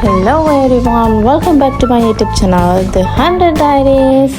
Hello everyone, welcome back to my YouTube channel, The 100 Diaries.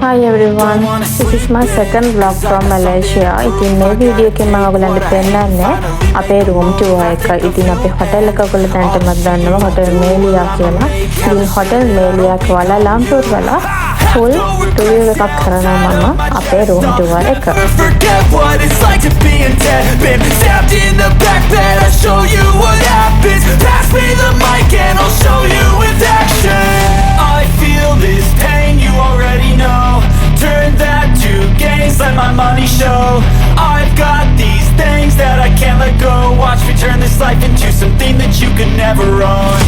Hi everyone, this is my second vlog from Malaysia. ඉතින් මේ video එකෙන් මම ඔයගලන්ට පෙන්නන්නේ අපේ room tour එක. ඉතින් අපේ hotel එක ඔයගොල්ලෝ දැනටමත් දන්නවා hotel Melia කියලා. ඉතින් hotel Melia Kuala Lumpur වල full tour එකක් කරනවා මම අපේ room tour එක. Forget what it's like to be in debt. Been stabbed in the back bed. I'll show you what happens. Pass me the mic and I'll show you with action. I feel this pain, you already know. Turn that to gains, let my money show. I've got these things that I can't let go. Watch me turn this life into something that you could never own.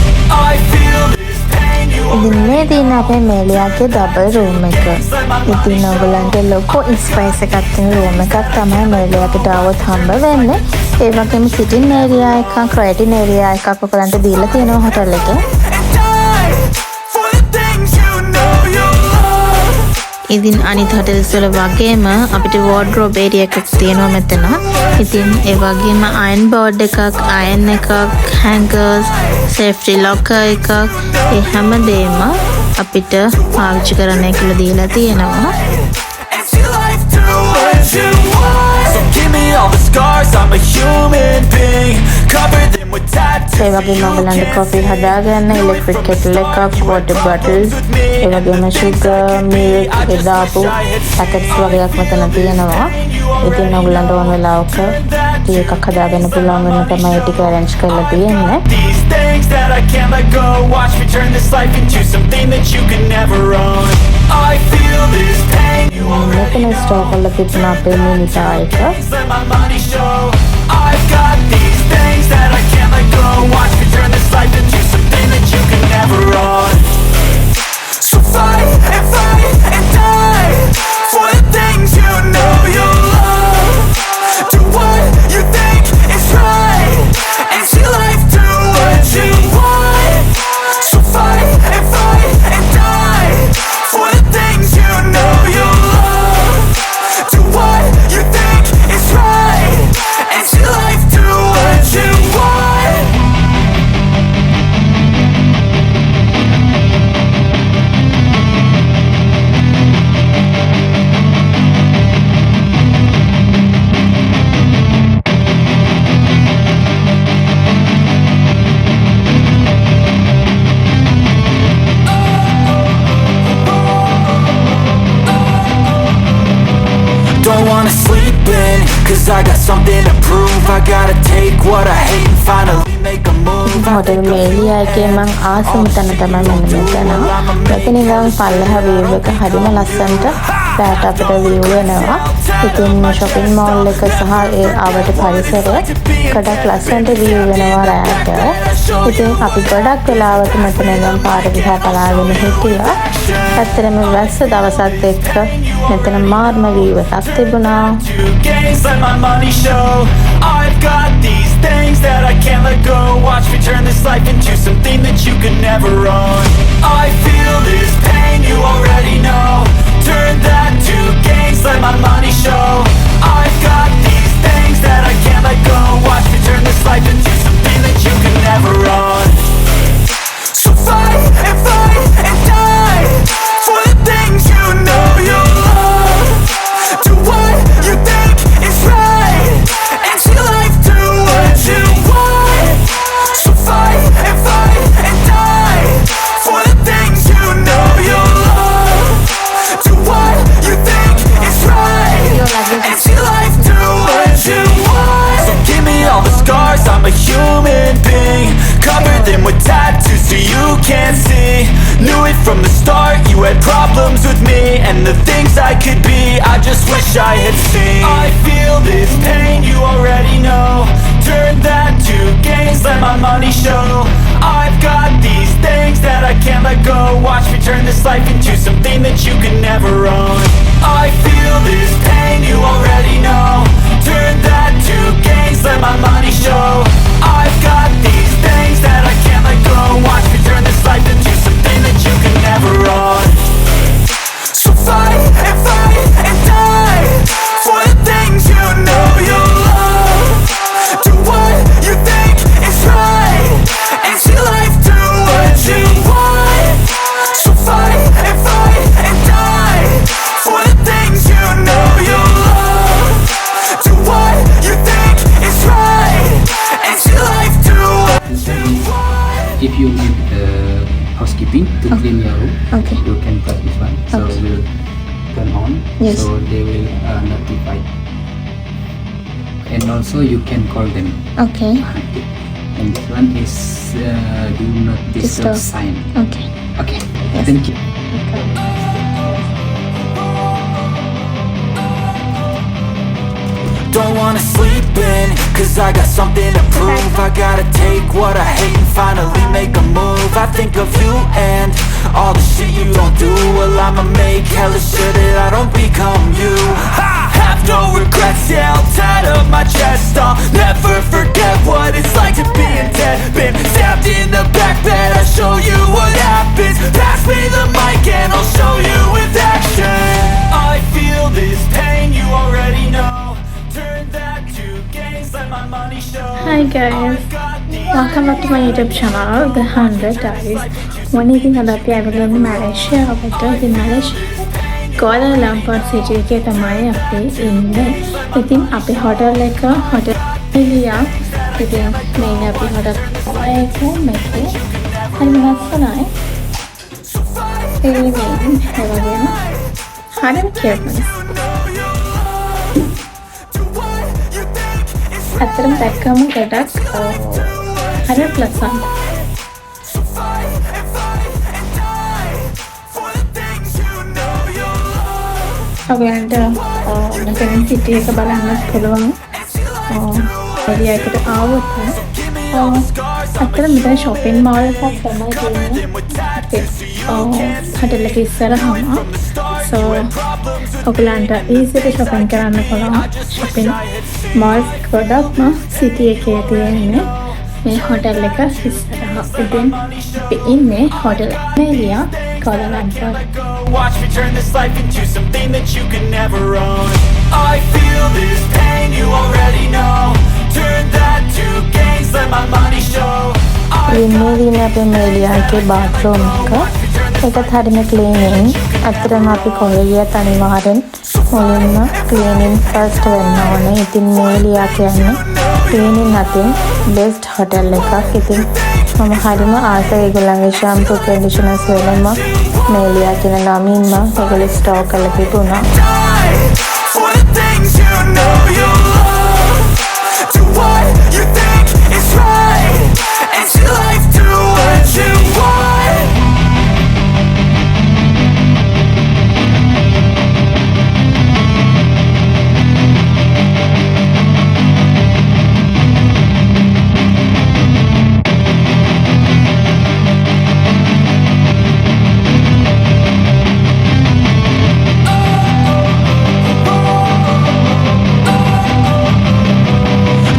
I feel this pain, you ඉතින් මේ දින අපේ මේලියාගේ double room එක. ඉතින් ඔයගලන්ට ලොකු space එකක් තියෙන room එකක් තමයි මේලියාට આવොත් හම්බ වෙන්නේ. ඒ වගේම sitting area එකක්, writing area එකක් ඔයගලන්ට දීලා තියෙනවා hotel එකේ. ඉතින් අනිත් hotels වල වගේම අපිට wardrobe area එකක් තියෙනවා මෙතන. ඉතින් ඒ වගේම iron board එකක්, iron එකක්, hangers, safety locker එකක්, ඒ හැමදේම අපිට පාවිච්චි කරන්න කියලා දීලා තියෙනවා. I'm a human being. Cover them with tattoos. ඒ වගේම ඔයගලන්ට coffee හදාගන්න electric kettle එකක්, water bottles, ඒ වගේම sugar, milk, එදාපු packets වගේක් මෙතන තියෙනවා. ඉතින් ඔයගලන්ට ඕන වෙලාවක ටී එකක් හදාගන්න පුළුවන් වෙන තමයි ටික arrange කරලා තියෙන්නේ. These things that I can't let go. Watch me turn this life into something that you can never own. I feel this pain. මෙතන store කරලා තිබුණ අපේ monitor එක. Let my money show. I've got these things that I can't let go. Watch me turn this life into something that you can never own. So fight and die for the things you know you love. Do what you think is right and see life do what you want. So fight and die for the things you know you love. Do what you think is right and see life do what you want. Don't wanna sleep in, cause I got something to prove. I gotta take what I hate and finally make a move. hotel Melia එකේ මම ආසම තැන තමයි මෙන්න මෙතන. මෙතන ඉඳන් පල්ලෙහා view එක හරිම ලස්සනට රාත් අපිට view වෙනවා. ඉතින් shopping mall එක සහ ඒ ආවට පරිසරය ගොඩක් ලස්සනට view වෙනවා රාත්. ඉතින් අපි ගොඩක් වෙලාවට මෙතන ඉඳන් පාර දිහා බලාගෙන හිටියා. ඇත්තටම වැස්ස දවසත් එක්ක මෙතන මාර්ම view එකක් තිබුණා. Let my money show. I've got these things that I can't let go. Watch me turn this life into something that you could never own. I feel this pain, you already know. Turn that to gains, let my money show. I've got these things that I can't let go. Watch me turn this life into something that you can never own. So fight and die for the things you know you love. Do what you think is right and see life do what you want. So fight and die for the things you know you love. Do what you think is right and see life do what you want. So give me all the scars, I'm a human being. Cover them with tattoos so you can't see. Knew it from the start, you had problems with me and the things I could be, I just wish I had seen. I feel this pain, you already know. Turn that to gains, let my money show. I've got these things that I can't let go. Watch me turn this life into something that you can never own. I feel this pain, you already know. Turn that to gains, let my money show. I've got these things that I can't let go. Watch me turn this life into something that you can never own. So fight and die for the things you know you love. Yes. So they will notify. And also you can call them. Okay. And this one is do not disturb sign. Okay. Okay. Yes. Thank you. Don't wanna sleep in, cause I got something to prove. I gotta take what I hate and finally make a move. I think of you and all the shit you don't do. Well, I'ma make hella sure that I don't become you. I have no regrets, yeah, I'll tie up my chest. I'll never forget what it's like to be in debt. Been stabbed in the back bed, I'll show you what happens. Pass me the mic and I'll show you with action. I feel this pain, you already know. Hi guys, welcome back to my YouTube channel, The 100 Diaries. One evening I was in Malaysia. In Malaysia, Kuala Lumpur city ke tamai api inne. Itin api hotel leka hotel Melia. Itin main api hotel leka meko. Hari mana nae? Ini main heva gaya. Hari kya අතරම දැක්කම ගොඩක් හරිය plus වුණා. ඔයගලන්ට මෙතන සිටි එක බලන්න පුළුවන්. එළිය එකට ආවොත් අතර මෙතන shopping mall එකක් තමයි තියෙන්නේ. හොටෙල් එකේ ඉස්සරහම. So ඔයගලන්ට easy shopping කරන්න පුළුවන්. shopping malls ගොඩක්ම city එකේ තියෙන්නේ. මේ hotel එක ඉස්සරහ. ඉතින් අපි ඉන්නේ hotel Melia Kuala Lumpur. Watch me turn this life into something that you can never own. I feel this pain, you already know. Turn that to gains, let my money show. ඉන්නේ අපේ Melia එකේ bathroom එක. ඒකත් හරියම cleaning. අතරම අපි කොහේ ගියත් අනිවාර්යෙන් මුලින්ම cleaning first වෙන්න ඕනේ. ඉතින් Melia කියන්නේ cleaning අතින් best hotel එකක්. ඉතින් මම හරියම ආසයි ඒගොල්ලන්ගේ shampoo conditioners වලම Melia කියන නමින්ම ඒගොල්ලෝ ස්ටෝක් කරලා තිබුණා. For the things you know you love. Do what you think is right. And your life do what you want.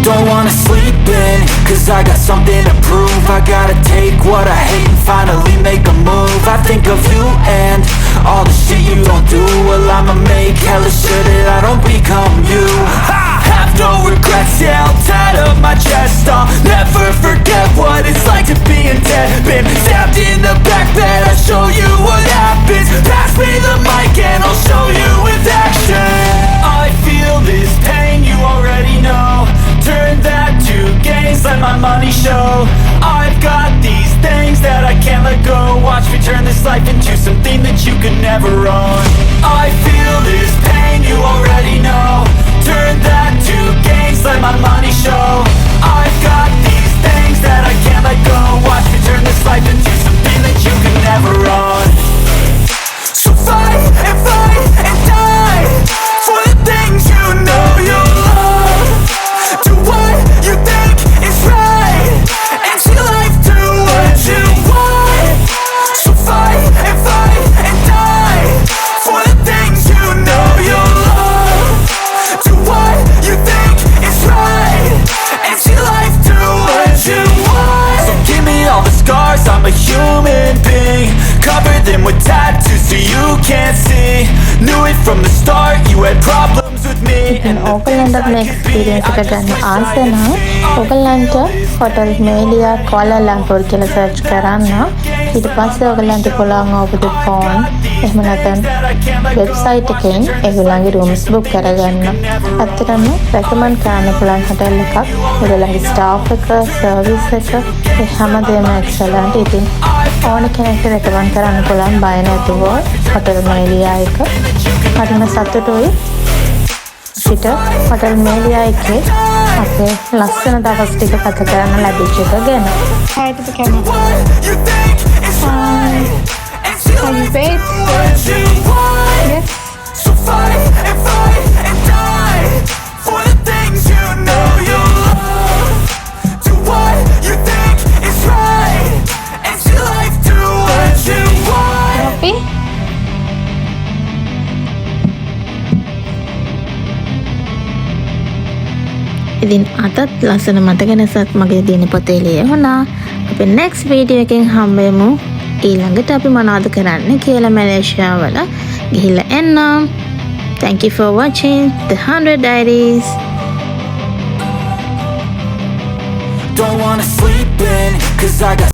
Don't wanna sleep in, cause I got something to prove. I gotta take what I hate and finally make a move. I think of you and all the shit you don't do. Well, I'ma make hella sure that I don't become you. I have no regrets, yeah, I'll tie up my chest. I'll never forget what it's like to be in debt. Been stabbed in the back bed, I'll show you what happens. Pass me the mic and I'll show you with action. I feel this pain, you already know. Turn that to gains, let my money show. I've got these things that I can't let go. Watch me turn this life into something that you could never own. I feel this pain, you already know. Turn that to gains, let my money show. I've got these things that I can't let go. Watch me turn this life into something that you could never own. So fight and die for the things you know you love. Do what you think is right, and see life do what you want. So fight and die for the things you know you love. Do what you think is right, and see life do what you want. So give me all the scars, I'm a human being. Cover them with tattoos so you can't see. Knew it from the start, you had problems with me. ඉතින් ඕගලන්ට මේ experience එක ගන්න ආස නම් ඕගලන්ට hotel Melia Kuala Lumpur කියලා search කරන්න. ඊට පස්සේ ඕගලන්ට පුළුවන් over the phone එහෙම නැත්නම් වෙබ්සයිට් එකෙන් ඒගොල්ලන්ගේ rooms book කරගන්න. අත්‍තරම recommend කරන්න පුළුවන් hotel එකක්. ඒගොල්ලන්ගේ staff එක, service එක ඒ හැමදේම excellent. ඉතින් ඕන කෙනෙක්ට recommend කරන්න පුළුවන් බය නැතුව hotel Melia එක. හරිම සතුටුයි පිට හොටල් මේලියා එකේ අපේ ලස්සන දවස් ටික ගත කරන්න ලැබිච්ච එක ගැන. Hi to the camera. Are you great? Yes. So fight and die for the things you know you love. Do what you think is right, and see life do what you want. Happy? ඉතින් අතත් ලස්සන මතක නැසත් මගේ දින පොතේ ලියවුණා. අපි next video එකෙන් හම්බෙමු. ඊළඟට අපි මොනවද කරන්න කියලා මැලේසියා වල ගිහිල්ලා එන්නම්. Thank you for watching the 100 Diaries. Don't wanna sleep in, 'cause I got